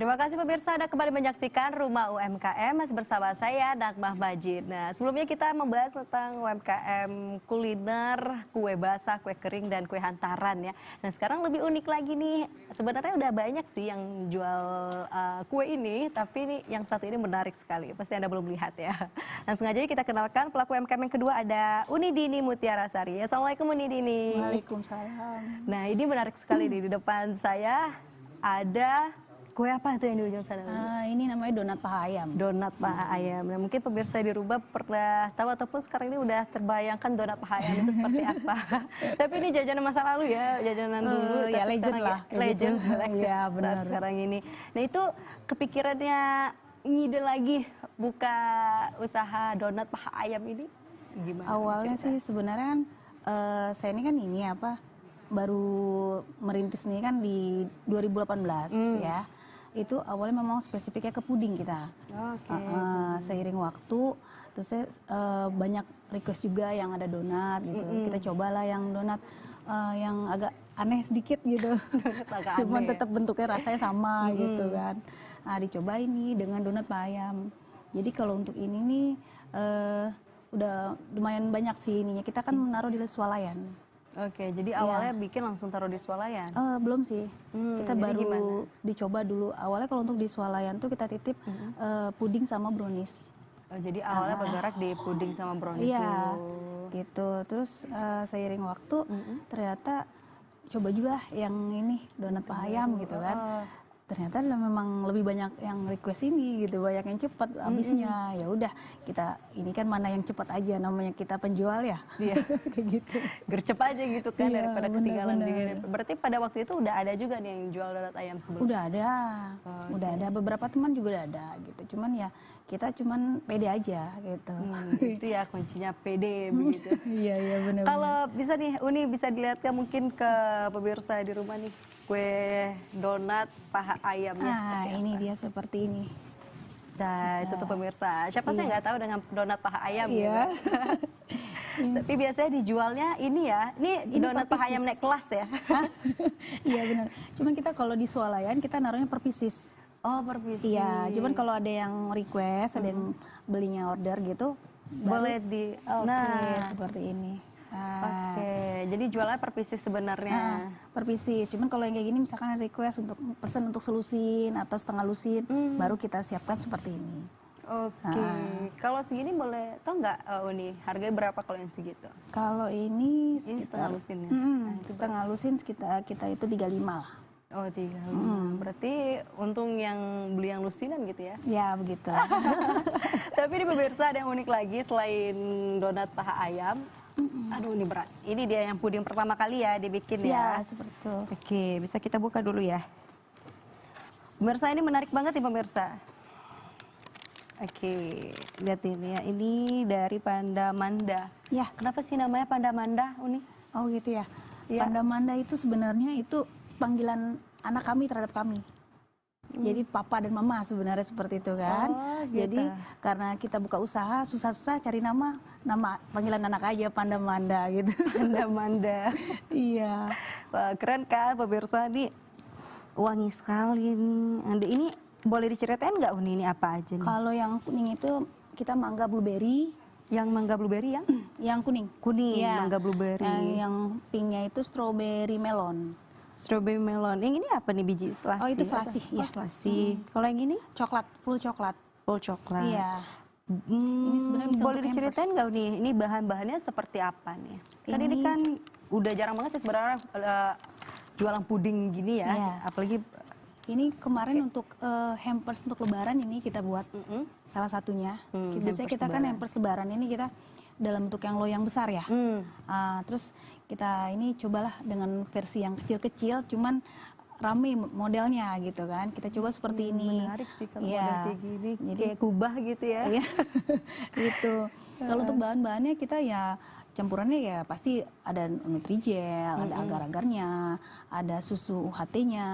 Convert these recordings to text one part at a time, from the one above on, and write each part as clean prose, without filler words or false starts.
Terima kasih pemirsa, Anda kembali menyaksikan Rumah UMKM masih bersama saya Nagmah Majid. Nah, sebelumnya kita membahas tentang UMKM kuliner, kue basah, kue kering, dan kue hantaran ya. Nah, sekarang lebih unik lagi nih. Sebenarnya udah banyak sih yang jual kue ini, tapi ini yang satu ini menarik sekali. Pasti Anda belum lihat ya. Langsung aja kita kenalkan pelaku UMKM yang kedua, ada Uni Dini Mutiara Sari. Assalamualaikum Uni Dini. Waalaikumsalam. Nah, ini menarik sekali nih. Di depan saya ada kue apa itu yang di ujung sana? Ini namanya donat paha ayam. Donat paha ayam. Nah, mungkin pemirsa di rumah pernah tahu ataupun sekarang ini udah terbayangkan donat paha ayam itu seperti apa. Tapi ini jajanan masa lalu ya, jajanan dulu. Ya legend lah. Legend. Iya benar. Sekarang ini. Nah, itu kepikirannya ngide lagi buka usaha donat paha ayam ini gimana? Awalnya sih sebenarnya kan saya ini kan baru merintis ini kan di 2018 ya. Itu awalnya memang spesifiknya ke puding kita. Seiring waktu, terus saya banyak request juga yang ada donat gitu. Kita cobalah yang donat yang agak aneh sedikit gitu. Cuman tetap bentuknya rasanya sama gitu kan. Nah, dicoba ini dengan donat paha ayam. Jadi kalau untuk ini nih udah lumayan banyak sih ininya. Kita kan menaruh di swalayan. Oke, jadi awalnya bikin langsung taruh di swalayan? Belum sih, kita baru gimana? Dicoba dulu. Awalnya kalau untuk di swalayan tuh kita titip puding sama brownies. Oh, jadi awalnya bergerak di puding sama brownies dulu. Gitu. Terus seiring waktu ternyata coba juga yang ini donat paha ayam gitu kan. Ternyata memang lebih banyak yang request ini gitu, banyak yang cepat habisnya. Ya udah, kita ini kan mana yang cepat aja, namanya kita penjual ya. Iya, kayak gitu. Gercep aja gitu kan, daripada ketinggalan di. Berarti pada waktu itu udah ada juga nih yang jual donat ayam sebelumnya? Udah ada. Udah ada, beberapa teman juga udah ada gitu. Cuman ya kita cuman pede aja gitu. Itu ya kuncinya pede begitu. Iya benar. Kalau bisa nih Uni bisa dilihatkan mungkin ke pemirsa di rumah nih kue donat paha ayamnya. Ini dia seperti ini. Nah, itu tuh pemirsa. Siapa sih nggak tahu dengan donat paha ayam? Iya. Gitu. Tapi biasanya dijualnya ini ya. Ini donat paha ayam naik kelas ya. Iya benar. Cuman kita kalau di swalayan kita naruhnya per pieces. Oh, per pieces. Iya. Cuman kalau ada yang request, ada yang belinya order gitu, boleh di. Nah, seperti ini. Oke, jadi jualnya per pieces sebenarnya. Per pieces. Cuman kalau yang kayak gini misalkan request untuk pesan untuk selusin atau setengah lusin, baru kita siapkan seperti ini. Oke. Kalau segini boleh tahu nggak Uni, harganya berapa kalau yang segitu? Kalau ini setengah lusin ya. Setengah lusin kita itu 35 lah. Oh, 35. Berarti untung yang beli yang lusinan gitu ya? Ya, begitu. Tapi di pemirsa ada yang unik lagi selain donat paha ayam. Aduh, ini berat. Ini dia yang puding pertama kali ya dibikin ya. Ya, seperti itu. Oke, bisa kita buka dulu ya. Pemirsa, ini menarik banget nih pemirsa. Oke, lihat ini ya. Ini dari Panda Manda. Ya. Kenapa sih namanya Panda Manda, Uni? Oh gitu ya. Ya. Panda Manda itu sebenarnya itu panggilan anak kami terhadap kami. Jadi papa dan mama sebenarnya seperti itu kan. Oh, gitu. Jadi karena kita buka usaha susah-susah cari nama panggilan anak aja Panda Manda gitu. Panda Manda. Iya. Wah, keren kan pemirsa, nih wangi sekali nih. Ini boleh diceritain nggak Uni, ini apa aja nih? Kalau yang kuning itu kita mangga blueberry. Yang mangga blueberry yang? Yang kuning. Kuning, ya. Mangga blueberry. Yang pinknya itu strawberry melon. Strawberry melon. Yang ini apa nih, biji selasi? Oh, itu selasi. Oh, selasi. Kalau yang ini? Coklat, full coklat. Full coklat. Iya. Ini sebenarnya bisa boleh diceritain nggak nih, ini bahan-bahannya seperti apa nih? Kan ini kan udah jarang banget sih sebenarnya jualan puding gini ya. Iya. Apalagi ini kemarin untuk hampers untuk lebaran ini kita buat salah satunya. Biasanya kita kan hampers lebaran ini kita dalam bentuk yang loyang besar ya. Terus kita ini cobalah dengan versi yang kecil-kecil, cuman rame modelnya gitu kan. Kita coba seperti ini. Menarik sih kalau model kayak gini. Jadi kayak kubah gitu ya. Iya. Gitu. Kalau untuk bahan-bahannya kita ya campurannya ya pasti ada Nutrijel, ada agar-agarnya, ada susu UHT-nya,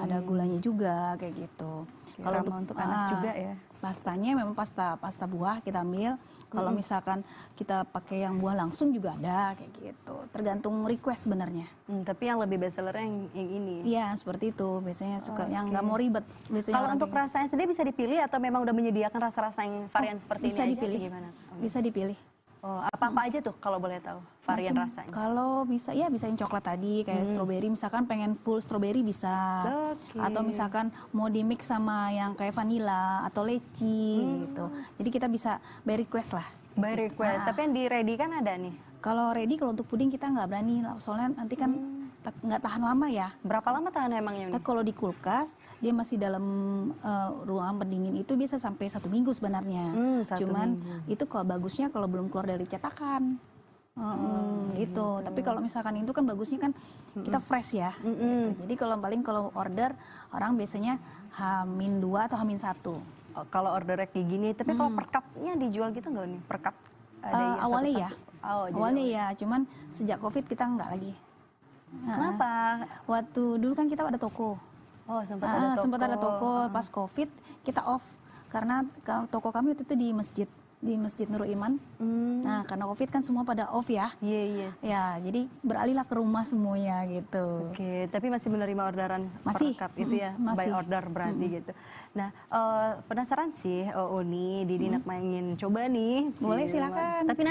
ada gulanya juga kayak gitu. Kalau untuk anak juga ya. Pastanya memang pasta buah kita ambil. Kalau misalkan kita pakai yang buah langsung juga ada kayak gitu. Tergantung request sebenarnya. Tapi yang lebih bestseller yang ini. Iya, seperti itu. Biasanya suka yang nggak mau ribet. Biasanya Kalau untuk rasanya sendiri bisa dipilih atau memang udah menyediakan rasa-rasa yang varian seperti bisa ini dipilih. aja? Gimana? Bisa dipilih. Oh, apa-apa aja tuh kalau boleh tahu varian rasanya? Kalau bisa ya bisa yang coklat tadi kayak strawberry, misalkan pengen full strawberry bisa. Atau misalkan mau di mix sama yang kayak vanilla atau leci gitu. Jadi kita bisa by request lah. By request. Tapi yang di ready kan ada nih. Kalau ready, kalau untuk puding kita nggak berani, soalnya nanti kan nggak tahan lama ya. Berapa lama tahan emangnya? Tapi kalau di kulkas, dia masih dalam ruangan pendingin itu bisa sampai 1 minggu sebenarnya. Cuman itu kalau bagusnya kalau belum keluar dari cetakan. Gitu. Tapi kalau misalkan itu kan bagusnya kan kita fresh ya. Gitu. Jadi kalau order orang biasanya H-2 atau H-1. Kalau ordernya kayak gini, tapi kalau per cupnya dijual gitu nggak nih? Per cup? Awalnya ya. Awalnya ya, cuman sejak COVID kita nggak lagi. Kenapa? Waktu dulu kan kita ada toko. Oh, sempat ada toko. Pas COVID kita off karena toko kami waktu itu di Masjid Nurul Iman. Nah, karena COVID kan semua pada off ya. Iya. Ya, jadi beralihlah ke rumah semuanya gitu. Oke, tapi masih menerima orderan masih per cup itu ya, by order berarti gitu. Nah, penasaran sih Uni, Didi nak ingin coba nih. Boleh silakan. Tapi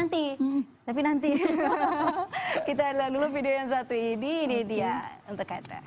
nanti. Kita lihat dulu video yang satu ini dia untuk Anda.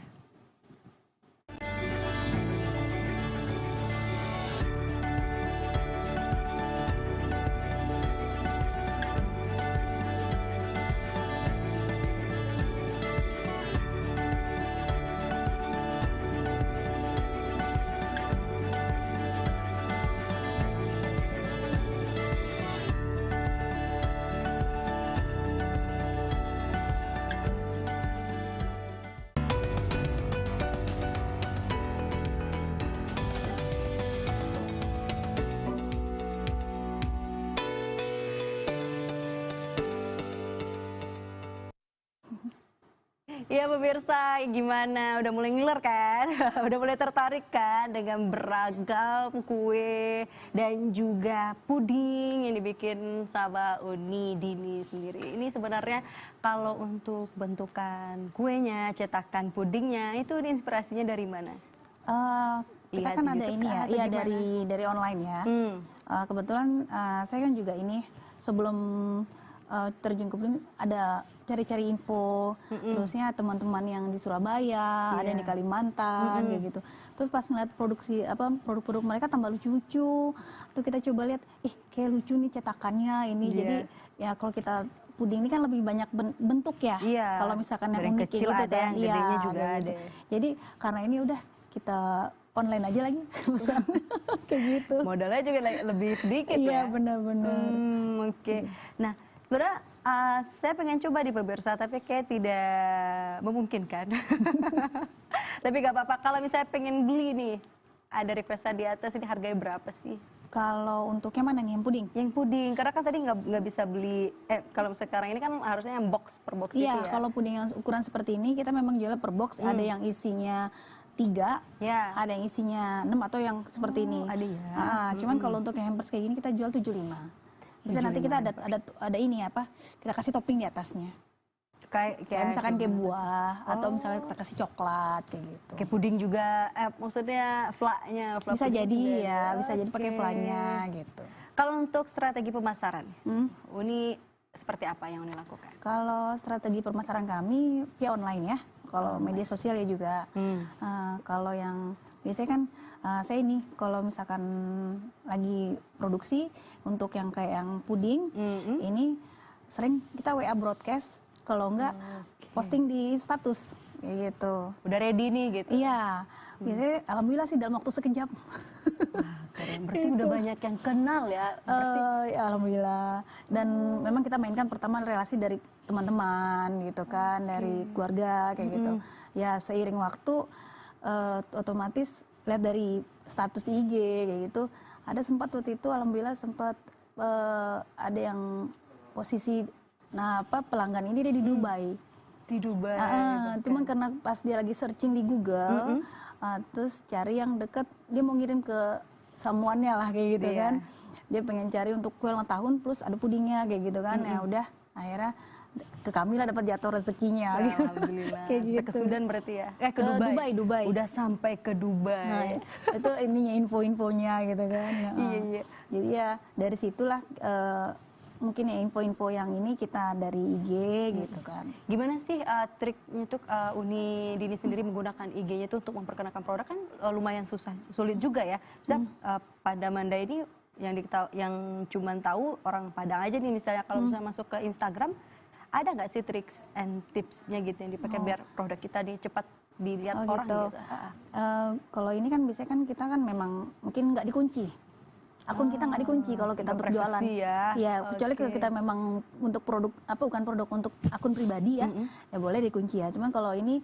Ya pemirsa, gimana? Udah mulai ngiler kan? Udah mulai tertarik kan dengan beragam kue dan juga puding yang dibikin sama Uni Dini sendiri. Ini sebenarnya kalau untuk bentukan kuenya, cetakan pudingnya, itu inspirasinya dari mana? Kita kan ada ini ya, iya dari online ya. Kebetulan saya kan juga ini sebelum terjun ke puding ada cari-cari info, terusnya teman-teman yang di Surabaya, ada yang di Kalimantan, kayak gitu. Terus pas ngeliat produk-produk mereka tambah lucu-lucu, tuh kita coba lihat, kayak lucu nih cetakannya ini. Jadi ya kalau kita puding ini kan lebih banyak bentuk ya. Kalau misalkan yang unik kecil gitu ada, yang gedenya juga ada. Jadi karena ini udah kita online aja lagi pesan kayak gitu. Modalnya juga lebih sedikit ya. Iya benar-benar. Oke. Nah sebenarnya saya pengen coba di pemirsa, tapi kayak tidak memungkinkan. Tapi gak apa-apa, kalau misalnya pengen beli nih, ada request di atas, ini harganya berapa sih? Kalau untuk yang mana nih, yang puding? Yang puding, karena kan tadi nggak bisa beli, kalau sekarang ini kan harusnya yang box per box itu ya? Iya, kalau puding yang ukuran seperti ini, kita memang jual per box, ada yang isinya 3, ada yang isinya 6 atau yang seperti ini. Ada ya. Cuman kalau untuk yang hampers kayak gini kita jual 75. Bisa nanti kita ada ini apa? Kita kasih topping di atasnya. Kayak misalkan kayak buah atau misalnya kita kasih coklat kayak gitu. Kayak puding juga, maksudnya flaknya. Bisa jadi ya, bisa jadi pakai flaknya gitu. Kalau untuk strategi pemasaran, Uni seperti apa yang Uni lakukan? Kalau strategi pemasaran kami via online ya. Kalau media sosial ya juga. Kalau yang biasanya kan saya ini kalau misalkan lagi produksi untuk yang kayak yang puding ini sering kita WA broadcast, kalau enggak posting di status kayak gitu. Udah ready nih gitu. Iya. Biasanya alhamdulillah sih dalam waktu sekejap. Wah, keren. Berarti udah banyak yang kenal ya. Ya, alhamdulillah. Dan memang kita mainkan pertama relasi dari teman-teman gitu kan, dari keluarga kayak gitu. Ya seiring waktu otomatis lihat dari status di IG kayak gitu, ada sempat waktu itu alhamdulillah sempat ada yang posisi pelanggan ini dia di Dubai. Di Dubai. Cuman karena pas dia lagi searching di Google Terus cari yang deket, dia mau ngirim ke someone-nya lah kayak gitu kan. Dia pengen cari untuk kue ulang tahun plus ada pudingnya kayak gitu kan. Ya udah akhirnya ke kami lah dapat jatuh rezekinya gitu. Alhamdulillah. Kayak Sampai gitu. ke Sudan berarti ya? Ke Dubai. Udah sampai ke Dubai. Nah, itu ininya info-infonya gitu kan. Iya. Jadi ya dari situlah mungkin ya info-info yang ini kita dari IG gitu kan. Gimana sih triknya tuh Uni Dini sendiri menggunakan IG-nya itu untuk memperkenalkan produk kan lumayan sulit juga ya. Bisa pada Manda ini yang cuman tahu orang Padang aja nih misalnya kalau misalnya masuk ke Instagram, ada nggak sih tricks and tipsnya gitu yang dipakai biar produk kita nih cepat dilihat orang gitu? Kalau ini kan biasanya kan kita kan memang mungkin nggak dikunci. Akun kita nggak dikunci kalau kita untuk jualan. Ya, kecuali kalau kita memang untuk produk bukan produk untuk akun pribadi ya, ya boleh dikunci ya. Cuman kalau ini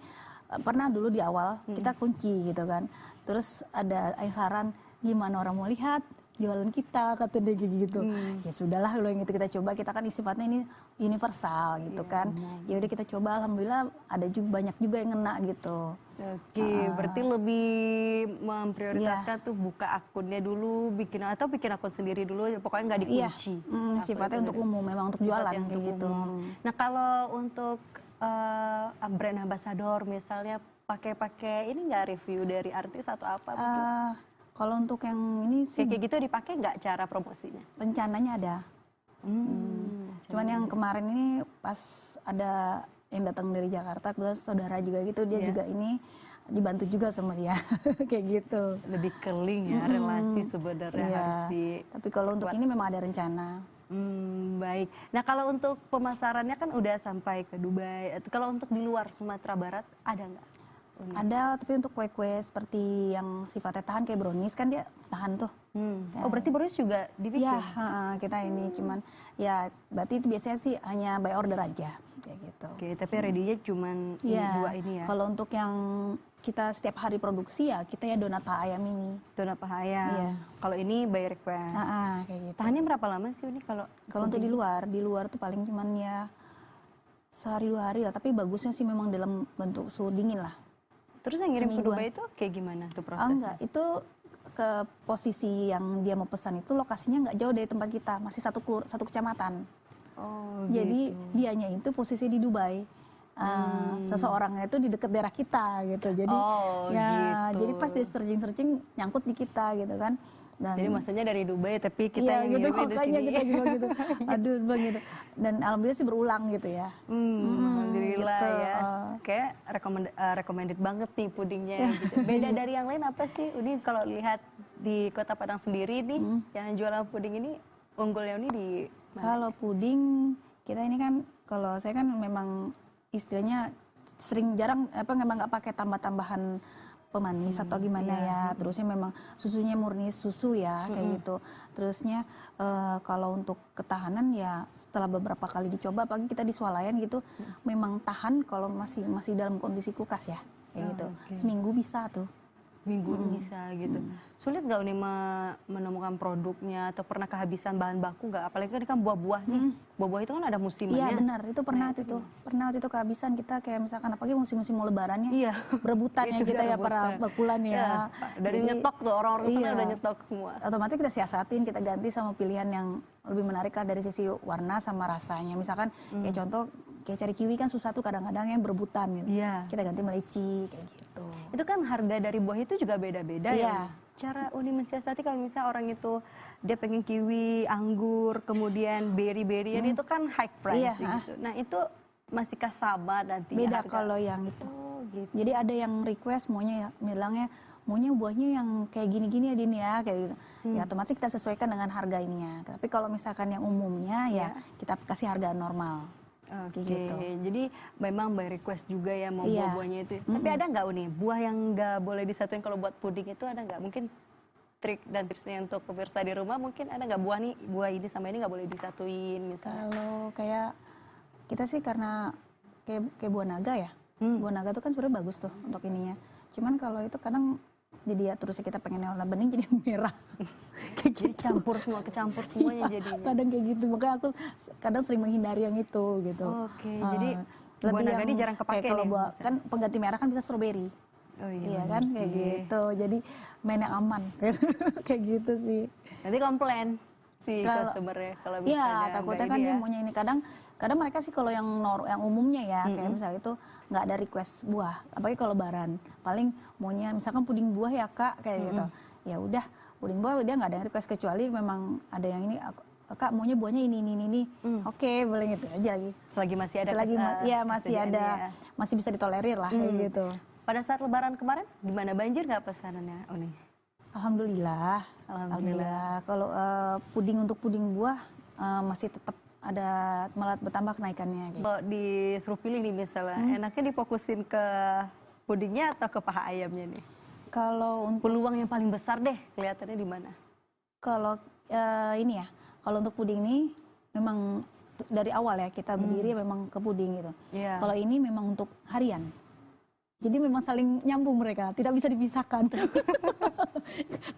pernah dulu di awal kita kunci gitu kan. Terus ada saran gimana orang mau lihat jualan kita kata dia gitu. Ya sudahlah kalau yang itu kita coba, kita kan sifatnya ini universal gitu kan. Ya udah kita coba, alhamdulillah ada banyak juga yang ngena gitu. Oke, berarti lebih memprioritaskan tuh buka akunnya dulu, bikin akun sendiri dulu, pokoknya nggak dikunci. Sifatnya untuk umum, memang untuk jualan kayak gitu. Nah kalau untuk brand ambassador misalnya pakai ini nggak review dari artis atau apa? Kalau untuk yang ini sih kayak gitu dipakai nggak cara promosinya? Rencananya ada. Cuman yang kemarin ini pas ada yang datang dari Jakarta, terus saudara juga gitu, dia juga ini dibantu juga sama dia kayak gitu. Lebih ke link ya, relasi sebenarnya harus di. Tapi kalau untuk ini memang ada rencana. Baik. Nah kalau untuk pemasarannya kan udah sampai ke Dubai. Kalau untuk di luar Sumatera Barat ada nggak? Ada, tapi untuk kue-kue seperti yang sifatnya tahan kayak brownies kan dia tahan tuh. Oh berarti brownies juga dibikin? Ya, kita ini cuman ya berarti itu biasanya sih hanya by order aja kayak gitu. Oke, tapi ready-nya cuman dua ini ya? Kalau untuk yang kita setiap hari produksi ya kita ya donat paha ayam ini. Donat paha ayam. Iya. Kalau ini by request. Kayak gitu. Tahannya berapa lama sih ini kalau untuk di luar tuh paling cuman ya sehari 2 hari lah, tapi bagusnya sih memang dalam bentuk suhu dingin lah. Terus yang ngirim ke Dubai itu kayak gimana tuh prosesnya? Enggak, itu ke posisi yang dia mau pesan itu lokasinya nggak jauh dari tempat kita, masih satu kecamatan. Oh, jadi gitu. dianya itu posisi di Dubai. Seseorangnya itu di dekat daerah kita gitu. Jadi jadi pas dia searching nyangkut di kita gitu kan. Dan, jadi masanya dari Dubai tapi kita yang gitu, makanya kita gitu. Aduh bang gitu. Dan alhamdulillah sih berulang gitu ya. Alhamdulillah gitu. Ya. Kayak recommended banget nih pudingnya. Gitu. Beda dari yang lain apa sih? Ini kalau lihat di Kota Padang sendiri nih, yang jualan puding ini unggulnya ini di mana? Kalau puding kita ini kan, kalau saya kan memang istilahnya jarang memang nggak pakai tambah-tambahan pemanis atau gimana ya. Terusnya memang susunya murni susu ya kayak gitu. Terusnya kalau untuk ketahanan ya setelah beberapa kali dicoba, apalagi kita di swalayan gitu, memang tahan kalau masih dalam kondisi kulkas ya kayak gitu. Seminggu bisa tuh. Seminggu bisa gitu. Sulit nggak nih menemukan produknya atau pernah kehabisan bahan baku nggak? Apalagi kan buah-buah nih. Buah-buah itu kan ada musimannya. Iya benar, itu pernah waktu itu kehabisan kita kayak misalkan apalagi musim-musim mau lebarannya. Berebutannya kita ya para bakulan ya. Dari nyetok tuh orang-orang itu udah nyetok semua. Otomatis kita siasatin, kita ganti sama pilihan yang lebih menarik lah dari sisi warna sama rasanya. Misalkan kayak contoh kayak cari kiwi kan susah tuh kadang-kadang yang berebutan gitu. Kita ganti meleci kayak gitu. Itu kan harga dari buah itu juga beda-beda ya. Cara Uni mensiasati kalau misalnya orang itu dia pengen kiwi, anggur, kemudian berry-berryan itu kan high price gitu. Nah itu masihkah sama nanti? Beda kalau yang itu. Gitu. Jadi ada yang request bilangnya maunya buahnya yang kayak gini-gini ya Din ya kayak gitu. Ya otomatis kita sesuaikan dengan harga ininya. Tapi kalau misalkan yang umumnya ya kita kasih harga normal. Oke, gitu. Jadi memang by request juga ya mau buah-buahnya itu. Tapi ada nggak Uni buah yang nggak boleh disatuin kalau buat puding itu ada nggak? Mungkin trik dan tipsnya untuk pemirsa di rumah mungkin ada nggak buah ini sama ini nggak boleh disatuin misalnya? Kalau kayak kita sih karena kayak buah naga ya. Buah naga itu kan sebenarnya bagus tuh untuk ininya. Cuman kalau itu kadang jadi ya terusnya kita pengen warna bening jadi merah. Kayak gitu. Kecampur semuanya jadinya. Kadang kayak gitu, makanya aku kadang sering menghindari yang itu gitu. Jadi buah naga ini jarang kepake kalau buah kan pengganti merah kan bisa stroberi. Oh Iya bener kan kayak sih. gitu. Jadi main yang aman kayak gitu sih. Nanti komplain si Kalau customer-nya kalau Iya, misalnya takutnya nggak kan ini dia ya. maunya ini. Kadang kadang mereka sih kalau yang umumnya ya, kayak Mm-mm. misalnya itu nggak ada request buah, apalagi kalau lebaran. Paling maunya misalkan puding buah ya Kak, kayak gitu. Ya udah, puding buah dia nggak ada yang request kecuali memang ada yang ini Kak maunya buahnya ini. Oke, boleh gitu aja lagi. Selagi masih ada Selagi ya masih kesediaannya ada, ya. masih bisa ditolerir lah kayak gitu. Pada saat lebaran kemarin gimana, banjir nggak pesanannya Uni? Alhamdulillah. Alhamdulillah. Kalau untuk puding buah masih tetap ada malah bertambah kenaikannya gitu. Kalau disuruh pilih nih misalnya, enaknya difokusin ke pudingnya atau ke paha ayamnya nih? Kalau untuk Peluang yang paling besar deh kelihatannya di mana? kalau ini ya, kalau untuk puding ini memang dari awal ya kita berdiri memang ke puding gitu. Iya. Kalau ini memang untuk harian. Jadi memang saling nyambung mereka, tidak bisa dipisahkan.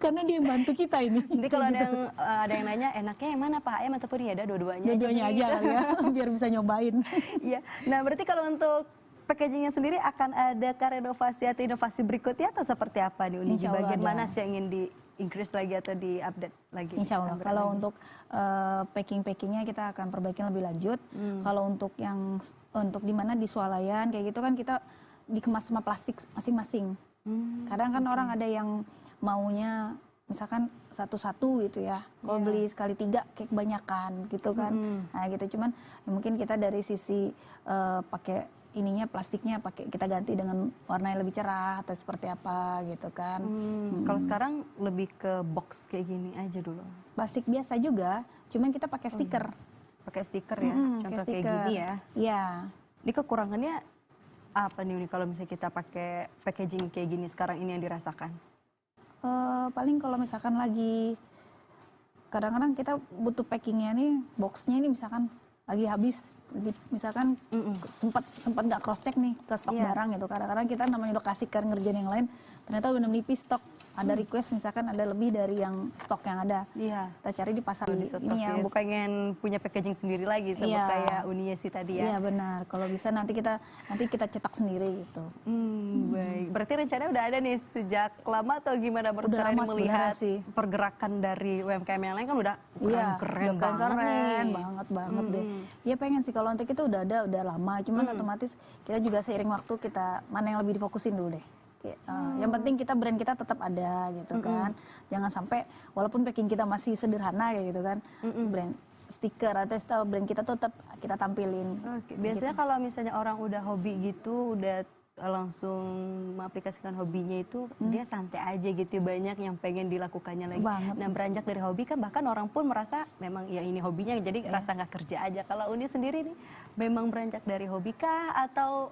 Karena dia yang bantu kita ini. Nanti kalau ada yang nanya enaknya yang mana, paha ayam atau puding, ya ada dua-duanya. Dua-duanya beli. aja kali ya, biar bisa nyobain. Iya. Nah berarti kalau untuk packagingnya sendiri akan ada renovasi atau inovasi berikutnya atau seperti apa nih Uni? Di Insya Allah bagian ada. mana sih yang ingin di-increase lagi atau di-update lagi? Insya Allah. Upgrade Kalau lagi? untuk packingnya kita akan perbaikin lebih lanjut. Kalau untuk di mana di swalayan kayak gitu kan kita dikemas sama plastik masing-masing. Kadang kan orang ada yang maunya misalkan satu-satu gitu ya. Kalau beli sekali 3 kayak kebanyakan gitu kan. Nah gitu, cuman ya mungkin kita dari sisi pakai ininya plastiknya kita ganti dengan warna yang lebih cerah atau seperti apa gitu kan. Kalau sekarang lebih ke box kayak gini aja dulu. Plastik biasa juga, cuman kita pakai stiker. Pakai stiker ya, contoh Pakai kayak gini ya. Iya. Ini kekurangannya apa nih Uni kalau misalnya kita pakai packaging kayak gini sekarang ini yang dirasakan? Paling kalau misalkan lagi kadang-kadang kita butuh packingnya nih, boxnya ini misalkan lagi habis, misalkan sempat nggak cross check nih ke stok barang gitu. Kadang-kadang kita namanya udah kasih ke ngerjain yang lain, ternyata udah menipis stok. Ada request misalkan ada lebih dari yang stok yang ada. Iya. Kita cari di pasar Ini yang pengen punya packaging sendiri lagi sama Iya. kayak Uninya sih tadi ya. Iya benar. Kalau bisa nanti kita cetak sendiri gitu. Baik. Berarti rencananya udah ada nih sejak lama atau gimana? Baru Udah sekarang lama ini melihat sebenarnya sih. pergerakan dari UMKM yang lain kan udah keren udah banget nih. banget deh. Iya pengen sih kalau untuk itu udah lama, cuman otomatis kita juga seiring waktu kita mana yang lebih difokusin dulu deh. Yang penting brand kita tetap ada gitu kan. Jangan sampai walaupun packing kita masih sederhana kayak gitu kan, brand stiker atau brand kita tuh tetap kita tampilin. Oke. Biasanya kalau misalnya orang udah hobi gitu, udah langsung mengaplikasikan hobinya itu, dia santai aja gitu. Banyak yang pengen dilakukannya lagi. Banget. Nah beranjak dari hobi kan bahkan orang pun merasa memang ya ini hobinya, jadi rasa nggak kerja aja. Kalau Uni sendiri nih, memang beranjak dari hobi kah atau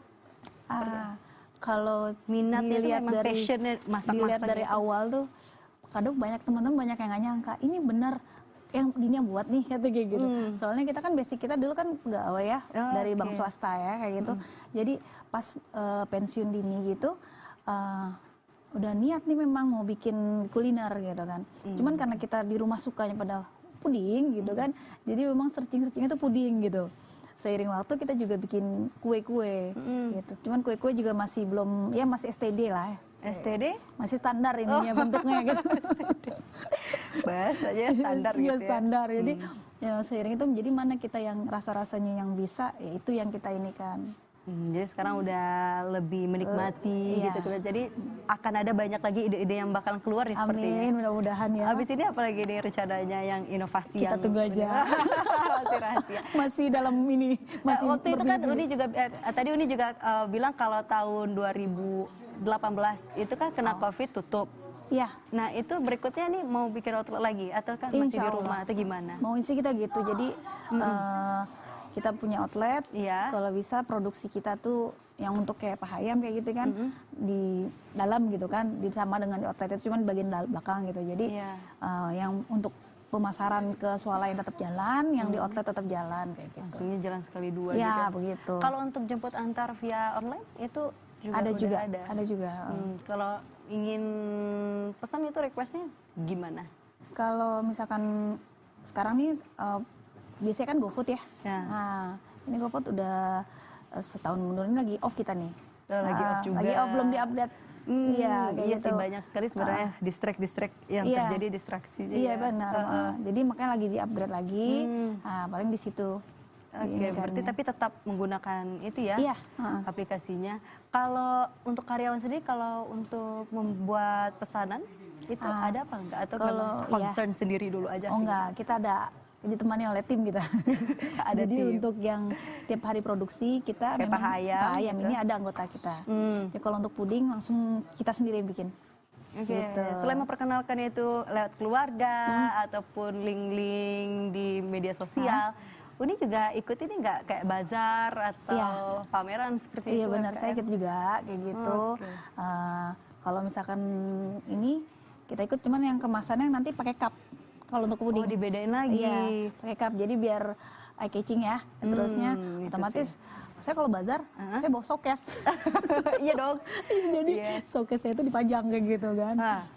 Kalau minatnya itu dilihat memang dari passionnya masak-masak dilihat dari gitu? awal tuh kadang banyak teman-teman banyak yang nggak nyangka ini benar yang dini yang buat nih kata kayak gitu. Soalnya kita kan basic kita dulu kan pegawai ya dari bank swasta ya kayak gitu. Jadi pas pensiun dini gitu udah niat nih memang mau bikin kuliner gitu kan. Cuman karena kita di rumah sukanya pada puding gitu kan. Jadi memang searching-searchingnya tuh puding gitu. Seiring waktu kita juga bikin kue-kue gitu. Cuman kue-kue juga masih belum, ya masih STD lah. STD? Masih standar ininya bentuknya gitu. Bahasanya standar Iya, gitu ya? standar. Jadi ya, seiring itu menjadi mana kita yang rasa-rasanya yang bisa, ya itu yang kita ini kan. Jadi sekarang udah lebih menikmati iya. gitu. Jadi akan ada banyak lagi ide-ide yang bakal keluar nih sepertinya. Amin, mudah-mudahan ya. Habis ini apa lagi nih rencananya yang inovasi Kita yang tunggu aja. masih rahasia. Masih dalam ini, masih Waktu itu kan bermimpi. Uni juga tadi Uni juga bilang kalau tahun 2018 itu kan kena Covid tutup. Iya. Nah itu berikutnya nih mau bikin outlet lagi atau kan masih Insya di rumah Allah. atau gimana? Mau sih kita gitu. Jadi kita punya outlet. Iya. Kalau bisa produksi kita tuh yang untuk kayak paha ayam kayak gitu kan di dalam gitu kan, sama dengan di outlet itu cuman bagian belakang gitu. Jadi Iya. yang untuk pemasaran ke swalayan tetap jalan, yang di outlet tetap jalan kayak gitu. Langsungnya jalan sekali dua Ya gitu. begitu. Kalau untuk jemput antar via online itu juga Ada udah juga, ada. ada juga. Kalau ingin pesan itu requestnya gimana? Kalau misalkan sekarang nih biasanya kan GoFood ya. Ya. Nah, ini GoFood udah setahun mundur ini lagi off kita nih. Lagi off juga. Lagi off belum diupdate. Iya, kayak Iya gitu. sih banyak sekali sebenarnya distract yang Iya. terjadi distraksinya Iya ya. benar. Jadi makanya lagi di-upgrade lagi. Nah, paling di situ. Oke, berarti tapi tetap menggunakan itu ya Iya, aplikasinya. Kalau untuk karyawan sendiri, kalau untuk membuat pesanan itu ada apa enggak? Atau kalau memang concern sendiri dulu aja? Oh enggak, kita ada ditemani oleh tim kita. Ada Jadi tim. untuk yang tiap hari produksi kita Kayak memang paha ayam gitu. ini ada anggota kita. Ya kalau untuk puding langsung kita sendiri yang bikin. Oke, Gitu. selain memperkenalkan itu lewat keluarga ataupun link-link di media sosial, Uni juga ikut ini nggak kayak bazar atau Iya. pameran seperti Iya itu? benar, saya UMKM? ikut juga kayak gitu. Oke. Kalau misalkan ini kita ikut cuman yang kemasannya nanti pakai cup. Kalau untuk puding. Oh, dibedain lagi. Iya, pakai cup. Jadi biar eye catching ya. Terusnya itu otomatis saya kalau bazar saya bawa showcase. Iya dong. Jadi Iya. showcase saya itu dipajang kayak gitu kan.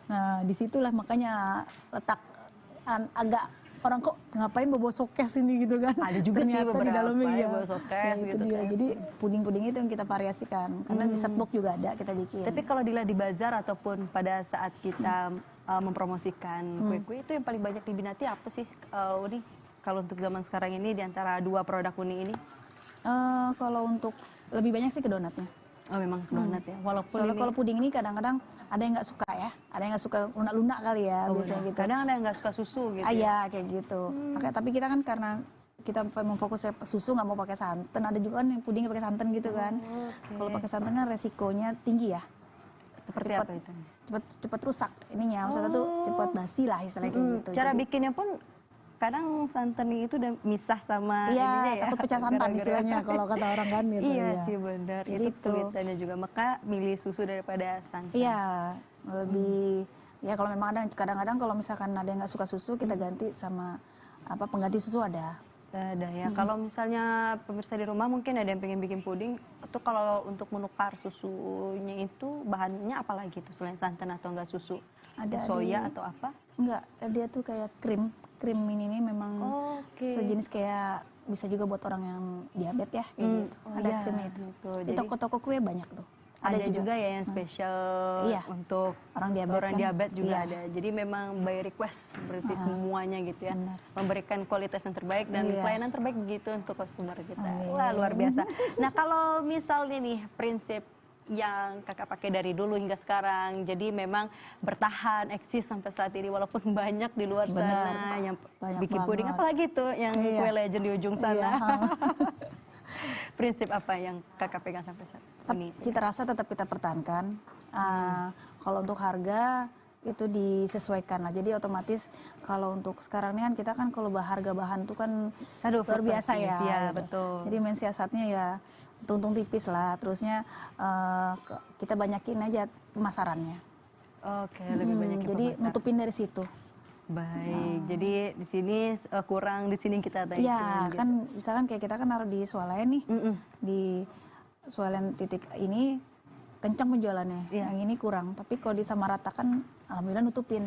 Nah, disitulah makanya letak agak orang kok ngapain bawa showcase ini gitu kan. Ada juga sih Ternyata di beberapa dalamnya yang ya. bawa showcase Nah, itu gitu dia. kan. Jadi puding-puding itu yang kita variasikan. Karena di setbox juga ada kita bikin. Tapi kalau dilihat di bazar ataupun pada saat kita mempromosikan kue-kue itu yang paling banyak diminati apa sih, Uni? Kalau untuk zaman sekarang ini di antara dua produk Uni ini? Kalau untuk lebih banyak sih ke donatnya. Oh, memang donat ya. Walaupun Soalnya ini kalau puding ini kadang-kadang ada yang nggak suka ya, ada yang nggak suka lunak-lunak kali ya biasanya gitu. kadang ada yang nggak suka susu gitu. Iya kayak gitu. Makanya tapi kita kan karena kita memang fokusnya susu nggak mau pakai santan, ada juga kan yang pudingnya pakai santan gitu kan. Kalau pakai santan kan resikonya tinggi ya, Seperti cepat apa itu? cepat rusak ininya, maksudnya tuh cepat basi lah istilahnya kayak gitu. Cara Jadi, bikinnya pun kadang santan itu udah misah sama iya, ininya ya. takut pecah santan Gara-gara- istilahnya kalau kata orang kan gitu. Iya ya. sih benar. Jadi Itu itu. kesulitannya juga. Maka milih susu daripada santan. Iya, lebih ya kalau memang ada kadang-kadang kalau misalkan ada yang nggak suka susu kita ganti sama apa pengganti susu ada. Ada ya. Kalau misalnya pemirsa di rumah mungkin ada yang pengen bikin puding, itu kalau untuk menukar susunya itu bahannya apa lagi tuh selain santan atau enggak susu? Ada Soya atau apa? Enggak, dia tuh kayak krim. Krim ini memang Oke. sejenis kayak bisa juga buat orang yang diabetes ya kayak gitu. Oh Ada iya, krimnya itu. gitu. Di Jadi- toko-toko kue banyak tuh. Ada juga ya yang spesial Iya. untuk Orang diabetes orang kan? diabetes juga Iya. ada. Jadi memang by request berarti semuanya gitu ya. Benar. Memberikan kualitas yang terbaik dan Iya. pelayanan terbaik gitu untuk customer kita. Amin. Wah, luar biasa. Nah, kalau misalnya nih prinsip yang kakak pakai dari dulu hingga sekarang, jadi memang bertahan eksis sampai saat ini walaupun banyak di luar Benar. sana yang Banyak bikin puding, banget. apalagi tuh yang Iya. kue legend di ujung sana. Iya. Prinsip apa yang kakak pegang sampai saat ini? Cita rasa tetap kita pertahankan. Kalau untuk harga itu disesuaikan lah. Jadi otomatis kalau untuk sekarang ini kan kita kan kalau harga bahan tuh kan Aduh, luar biasa fluktuatif. ya. Iya, gitu. betul. Jadi main siasatnya ya untung tipis lah. Terusnya kita banyakin aja pemasarannya. Oke, lebih banyak yang Jadi pemasaran. nutupin dari situ. Baik, jadi di sini kurang, di sini kita naikin. Iya, gitu. kan misalkan kayak kita kan naruh di swalayan nih. Di swalayan titik ini kencang penjualannya. Iya. Yang ini kurang. Tapi kalau disamaratakan alhamdulillah nutupin.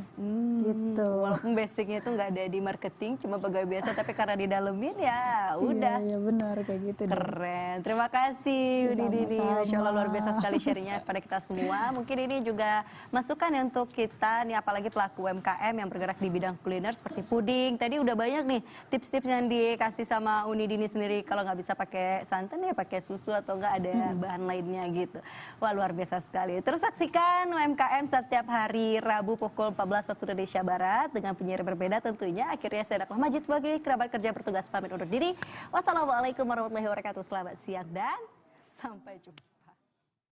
Gitu. Walaupun basicnya itu nggak ada di marketing, cuma pegawai biasa, tapi karena didalemin ya udah. Iya, benar kayak gitu. deh. Keren, terima kasih Uni Dini, Sama-sama. Masya Allah luar biasa sekali sharingnya kepada kita semua. Mungkin ini juga masukan ya untuk kita nih, apalagi pelaku UMKM yang bergerak di bidang kuliner seperti puding. Tadi udah banyak nih tips-tips yang dikasih sama Uni Dini sendiri. Kalau nggak bisa pakai santan ya pakai susu atau nggak ada bahan lainnya gitu. Wah luar biasa sekali. Terus saksikan UMKM setiap hari Rabu pukul 14 waktu Indonesia Barat dengan penyiar berbeda tentunya. Akhirnya saya Dakmah Majid bagi kerabat kerja bertugas pamit undur diri. Wassalamualaikum warahmatullahi wabarakatuh. Selamat siang dan sampai jumpa.